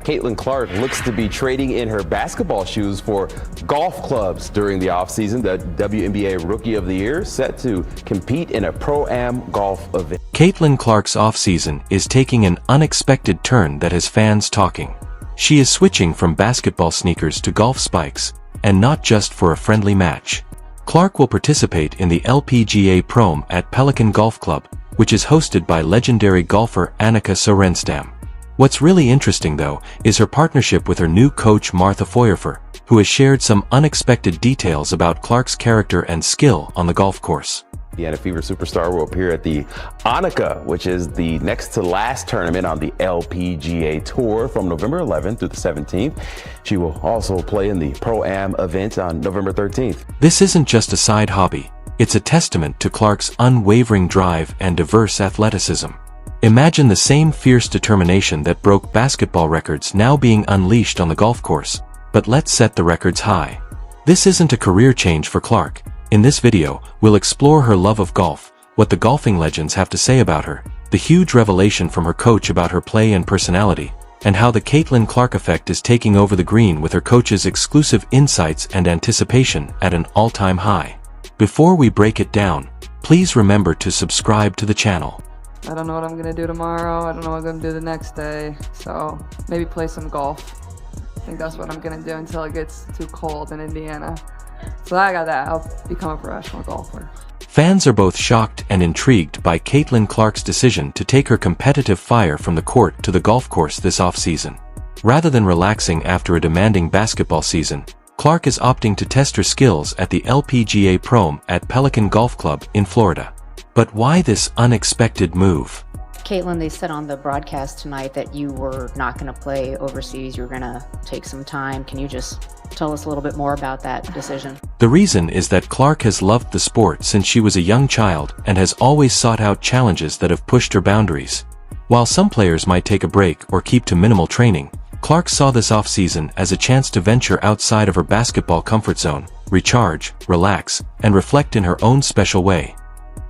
Caitlin Clark looks to be trading in her basketball shoes for golf clubs during the offseason. The WNBA Rookie of the Year set to compete in a Pro-Am golf event. Caitlin Clark's offseason is taking an unexpected turn that has fans talking. She is switching from basketball sneakers to golf spikes, and not just for a friendly match. Clark will participate in the LPGA Pro-Am at Pelican Golf Club, which is hosted by legendary golfer Annika Sorenstam. What's really interesting though is her partnership with her new coach Martha Feuerfer, who has shared some unexpected details about Clark's character and skill on the golf course. The Anna Fever superstar will appear at the Annika, which is the next to last tournament on the LPGA Tour from November 11th through the 17th. She will also play in the Pro-Am event on November 13th. This isn't just a side hobby, it's a testament to Clark's unwavering drive and diverse athleticism. Imagine the same fierce determination that broke basketball records now being unleashed on the golf course, but let's set the records high. This isn't a career change for Clark. In this video, we'll explore her love of golf, what the golfing legends have to say about her, the huge revelation from her coach about her play and personality, and how the Caitlin Clark effect is taking over the green with her coach's exclusive insights and anticipation at an all-time high. Before we break it down, please remember to subscribe to the channel. I don't know what I'm going to do tomorrow. I don't know what I'm going to do the next day. So maybe play some golf. I think that's what I'm going to do until it gets too cold in Indiana. So I got that. I'll become a professional golfer. Fans are both shocked and intrigued by Caitlin Clark's decision to take her competitive fire from the court to the golf course this offseason. Rather than relaxing after a demanding basketball season, Clark is opting to test her skills at the LPGA Pro-Am at Pelican Golf Club in Florida. But why this unexpected move? Caitlin, they said on the broadcast tonight that you were not going to play overseas. You were going to take some time. Can you just tell us a little bit more about that decision? The reason is that Clark has loved the sport since she was a young child and has always sought out challenges that have pushed her boundaries. While some players might take a break or keep to minimal training, Clark saw this offseason as a chance to venture outside of her basketball comfort zone, recharge, relax, and reflect in her own special way.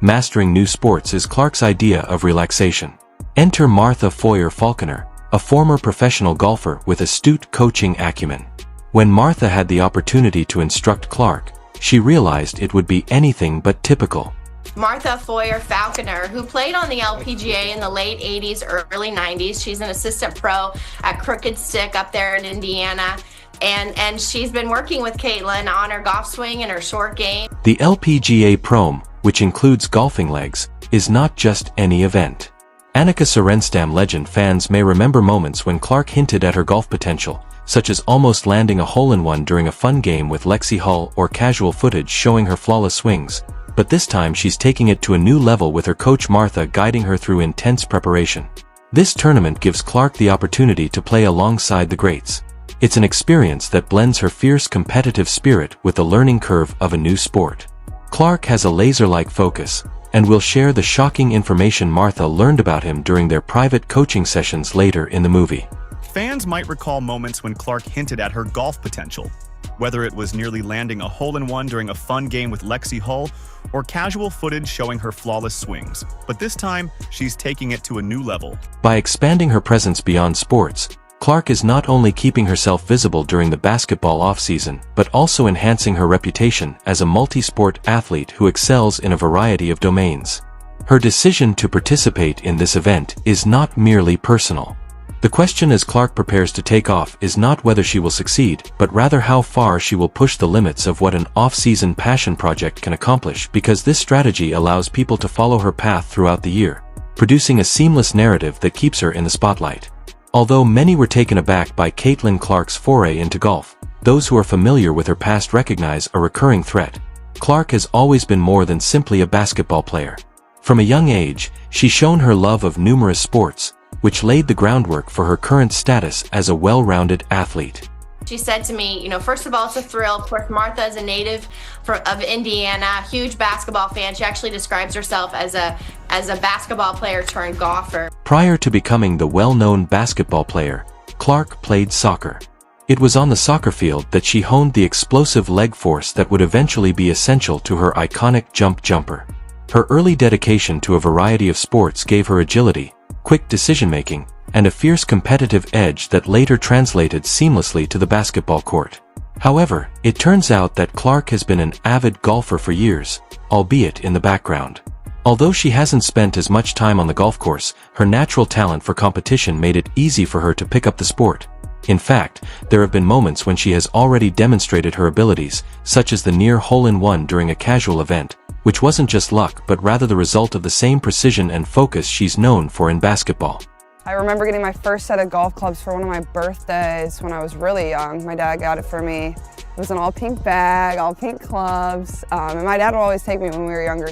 Mastering new sports is Clark's idea of relaxation. Enter Martha Feuer-Falconer, a former professional golfer with astute coaching acumen. When Martha had the opportunity to instruct Clark, she realized it would be anything but typical. Martha Feuer-Falconer, who played on the LPGA in the late 80s, early 90s. She's an assistant pro at Crooked Stick up there in Indiana. And she's been working with Caitlin on her golf swing and her short game. The LPGA Pro-Am, which includes golfing legs, is not just any event. Annika Sorenstam legend fans may remember moments when Clark hinted at her golf potential, such as almost landing a hole-in-one during a fun game with Lexi Hull or casual footage showing her flawless swings. But this time she's taking it to a new level with her coach Martha guiding her through intense preparation. This tournament gives Clark the opportunity to play alongside the greats. It's an experience that blends her fierce competitive spirit with the learning curve of a new sport. Clark has a laser-like focus, and will share the shocking information Martha learned about him during their private coaching sessions later in the movie. Fans might recall moments when Clark hinted at her golf potential, whether it was nearly landing a hole-in-one during a fun game with Lexi Hull or casual footage showing her flawless swings. But this time, she's taking it to a new level. By expanding her presence beyond sports, Clark is not only keeping herself visible during the basketball offseason, but also enhancing her reputation as a multi-sport athlete who excels in a variety of domains. Her decision to participate in this event is not merely personal. The question as Clark prepares to take off is not whether she will succeed, but rather how far she will push the limits of what an off-season passion project can accomplish, because this strategy allows people to follow her path throughout the year, producing a seamless narrative that keeps her in the spotlight. Although many were taken aback by Caitlin Clark's foray into golf, those who are familiar with her past recognize a recurring thread. Clark has always been more than simply a basketball player. From a young age, she's shown her love of numerous sports, which laid the groundwork for her current status as a well-rounded athlete. She said to me, first of all, it's a thrill. Of course, Martha is a native of Indiana, huge basketball fan. She actually describes herself as a basketball player turned golfer. Prior to becoming the well-known basketball player, Clark played soccer. It was on the soccer field that she honed the explosive leg force that would eventually be essential to her iconic jump jumper. Her early dedication to a variety of sports gave her agility, quick decision-making, and a fierce competitive edge that later translated seamlessly to the basketball court. However, it turns out that Clark has been an avid golfer for years, albeit in the background. Although she hasn't spent as much time on the golf course, her natural talent for competition made it easy for her to pick up the sport. In fact, there have been moments when she has already demonstrated her abilities, such as the near hole-in-one during a casual event, which wasn't just luck but rather the result of the same precision and focus she's known for in basketball. I remember getting my first set of golf clubs for one of my birthdays when I was really young. My dad got it for me. It was an all pink bag, all pink clubs, and my dad would always take me when we were younger.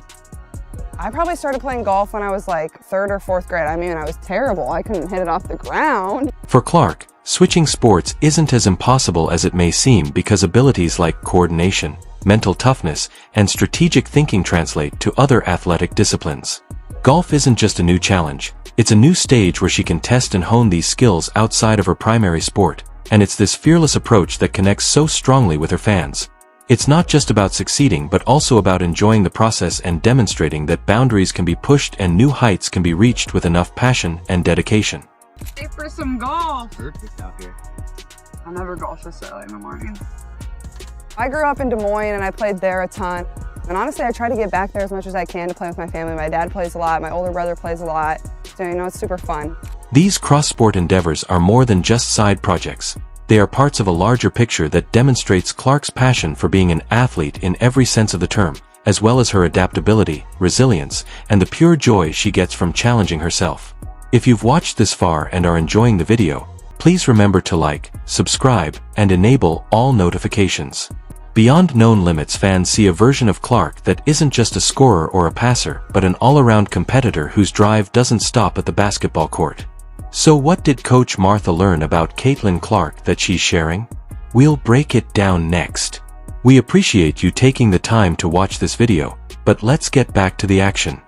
I probably started playing golf when I was like 3rd or 4th grade. I mean, I was terrible. I couldn't hit it off the ground. For Clark, switching sports isn't as impossible as it may seem because abilities like coordination, mental toughness, and strategic thinking translate to other athletic disciplines. Golf isn't just a new challenge. It's a new stage where she can test and hone these skills outside of her primary sport, and it's this fearless approach that connects so strongly with her fans. It's not just about succeeding but also about enjoying the process and demonstrating that boundaries can be pushed and new heights can be reached with enough passion and dedication. Hey, for some golf. Perfect out here. I'll never golf this early in the morning. I grew up in Des Moines and I played there a ton. And honestly, I try to get back there as much as I can to play with my family. My dad plays a lot, my older brother plays a lot. So, you know, it's super fun. These cross-sport endeavors are more than just side projects. They are parts of a larger picture that demonstrates Clark's passion for being an athlete in every sense of the term, as well as her adaptability, resilience, and the pure joy she gets from challenging herself. If you've watched this far and are enjoying the video, please remember to like, subscribe, and enable all notifications. Beyond known limits, fans see a version of Clark that isn't just a scorer or a passer, but an all-around competitor whose drive doesn't stop at the basketball court. So what did Coach Martha learn about Caitlin Clark that she's sharing? We'll break it down next. We appreciate you taking the time to watch this video, but let's get back to the action.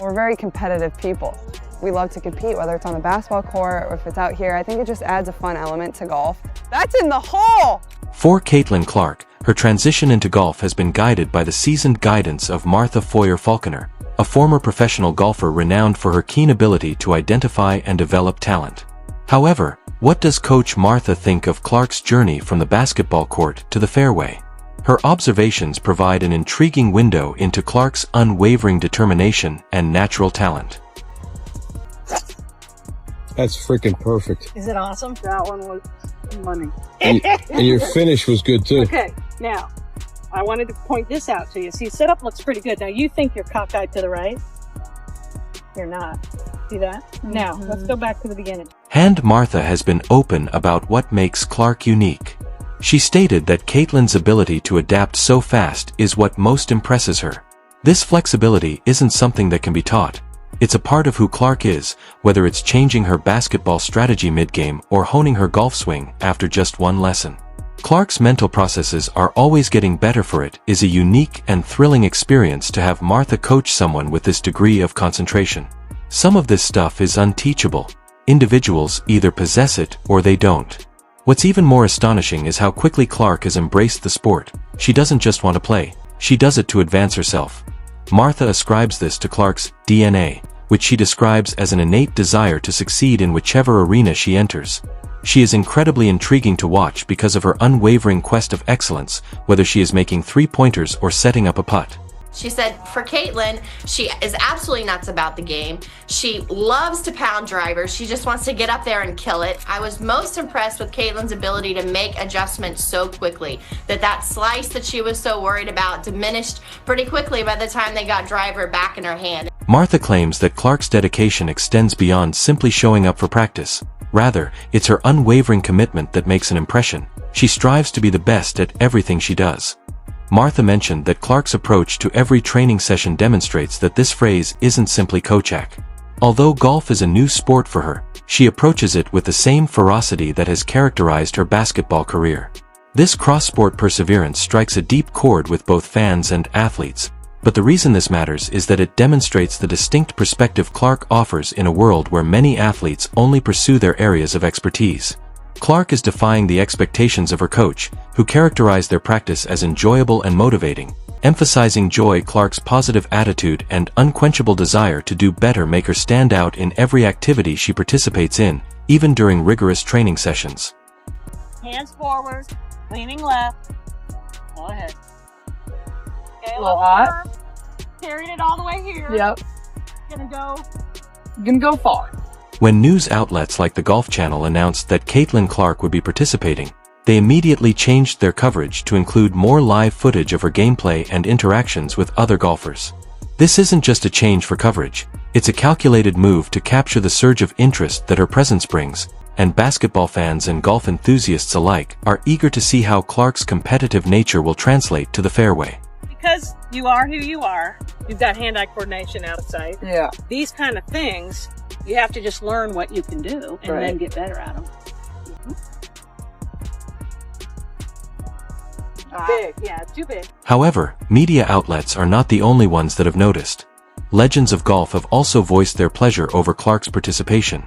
We're very competitive people. We love to compete, whether it's on the basketball court or if it's out here. I think it just adds a fun element to golf. That's in the hole! For Caitlin Clark, her transition into golf has been guided by the seasoned guidance of Martha Foyer-Falconer, a former professional golfer renowned for her keen ability to identify and develop talent. However, what does Coach Martha think of Clark's journey from the basketball court to the fairway? Her observations provide an intriguing window into Clark's unwavering determination and natural talent. That's freaking perfect. Is it awesome? That one was money. And your finish was good too. Okay, now, I wanted to point this out to you. See, setup looks pretty good. Now, you think you're cockeyed to the right. You're not. See that? Now, let's go back to the beginning. And Martha has been open about what makes Clark unique. She stated that Caitlin's ability to adapt so fast is what most impresses her. This flexibility isn't something that can be taught. It's a part of who Clark is, whether it's changing her basketball strategy mid-game or honing her golf swing after just one lesson. Clark's mental processes are always getting better. For it is a unique and thrilling experience to have Martha coach someone with this degree of concentration. Some of this stuff is unteachable. Individuals either possess it or they don't. What's even more astonishing is how quickly Clark has embraced the sport. She doesn't just want to play, she does it to advance herself. Martha ascribes this to Clark's DNA, which she describes as an innate desire to succeed in whichever arena she enters. She is incredibly intriguing to watch because of her unwavering quest of excellence, whether she is making three-pointers or setting up a putt. She said for Caitlin, she is absolutely nuts about the game. She loves to pound drivers. She just wants to get up there and kill it. I was most impressed with Caitlin's ability to make adjustments so quickly. That slice that she was so worried about diminished pretty quickly by the time they got driver back in her hand. Martha claims that Clark's dedication extends beyond simply showing up for practice. Rather, it's her unwavering commitment that makes an impression. She strives to be the best at everything she does. Martha mentioned that Clark's approach to every training session demonstrates that this phrase isn't simply coach-ack. Although golf is a new sport for her, she approaches it with the same ferocity that has characterized her basketball career. This cross-sport perseverance strikes a deep chord with both fans and athletes, but the reason this matters is that it demonstrates the distinct perspective Clark offers in a world where many athletes only pursue their areas of expertise. Clark is defying the expectations of her coach, who characterized their practice as enjoyable and motivating, emphasizing joy. Clark's positive attitude and unquenchable desire to do better make her stand out in every activity she participates in, even during rigorous training sessions. Hands forward, leaning left. Go ahead. Okay, A little hot. arm. Carried it all the way here. Yep. Gonna go far. When news outlets like the Golf Channel announced that Caitlin Clark would be participating, they immediately changed their coverage to include more live footage of her gameplay and interactions with other golfers. This isn't just a change for coverage, it's a calculated move to capture the surge of interest that her presence brings, and basketball fans and golf enthusiasts alike are eager to see how Clark's competitive nature will translate to the fairway. Because you are who you are, you've got hand-eye coordination out of sight. Yeah. These kind of things, you have to just learn what you can do and then get better at them. Big, yeah, too big. However, media outlets are not the only ones that have noticed. Legends of golf have also voiced their pleasure over Clark's participation.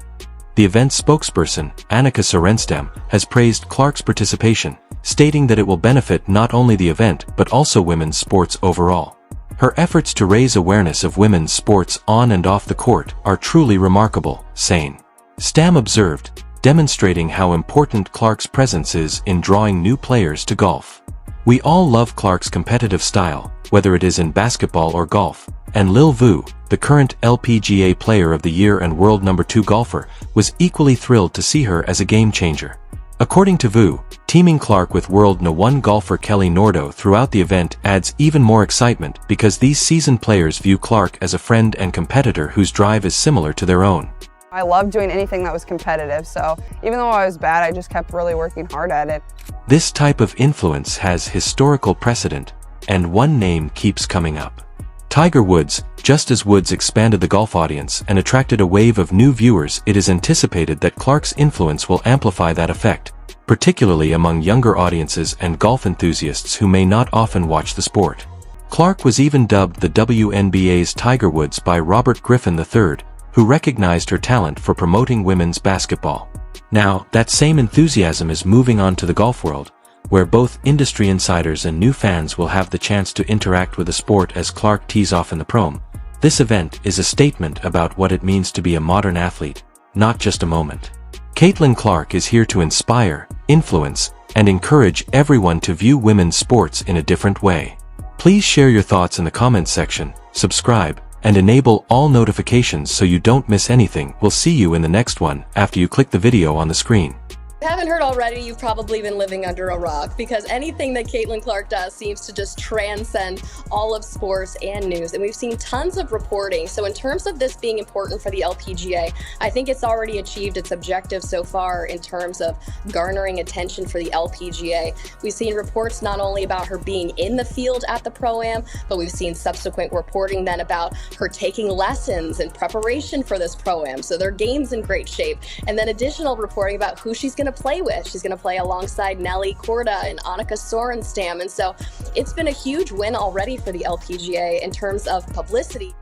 The event's spokesperson, Annika Sorenstam, has praised Clark's participation, stating that it will benefit not only the event but also women's sports overall. Her efforts to raise awareness of women's sports on and off the court are truly remarkable, saying. Stam observed, demonstrating how important Clark's presence is in drawing new players to golf. We all love Clark's competitive style, whether it is in basketball or golf, and Lil Vu, the current LPGA Player of the Year and World No. 2 golfer, was equally thrilled to see her as a game-changer. According to Vu, teaming Clark with World No. 1 golfer Kelly Nordo throughout the event adds even more excitement because these seasoned players view Clark as a friend and competitor whose drive is similar to their own. I loved doing anything that was competitive, so even though I was bad, I just kept really working hard at it. This type of influence has historical precedent, and one name keeps coming up. Tiger Woods. Just as Woods expanded the golf audience and attracted a wave of new viewers, it is anticipated that Clark's influence will amplify that effect, particularly among younger audiences and golf enthusiasts who may not often watch the sport. Clark was even dubbed the WNBA's Tiger Woods by Robert Griffin III, who recognized her talent for promoting women's basketball. Now, that same enthusiasm is moving on to the golf world, where both industry insiders and new fans will have the chance to interact with the sport as Clark tees off in the Prom. This event is a statement about what it means to be a modern athlete, not just a moment. Caitlin Clark is here to inspire, influence, and encourage everyone to view women's sports in a different way. Please share your thoughts in the comments section, subscribe, and enable all notifications so you don't miss anything. We'll see you in the next one after you click the video on the screen. If you haven't heard already, you've probably been living under a rock because anything that Caitlin Clark does seems to just transcend all of sports and news, and we've seen tons of reporting. So in terms of this being important for the LPGA, I think it's already achieved its objective so far in terms of garnering attention for the LPGA. We've seen reports not only about her being in the field at the Pro-Am, but we've seen subsequent reporting then about her taking lessons in preparation for this Pro-Am, so their game's in great shape, and then additional reporting about who she's going to play with. She's going to play alongside Nelly Korda and Annika Sorenstam, and so it's been a huge win already for the LPGA in terms of publicity.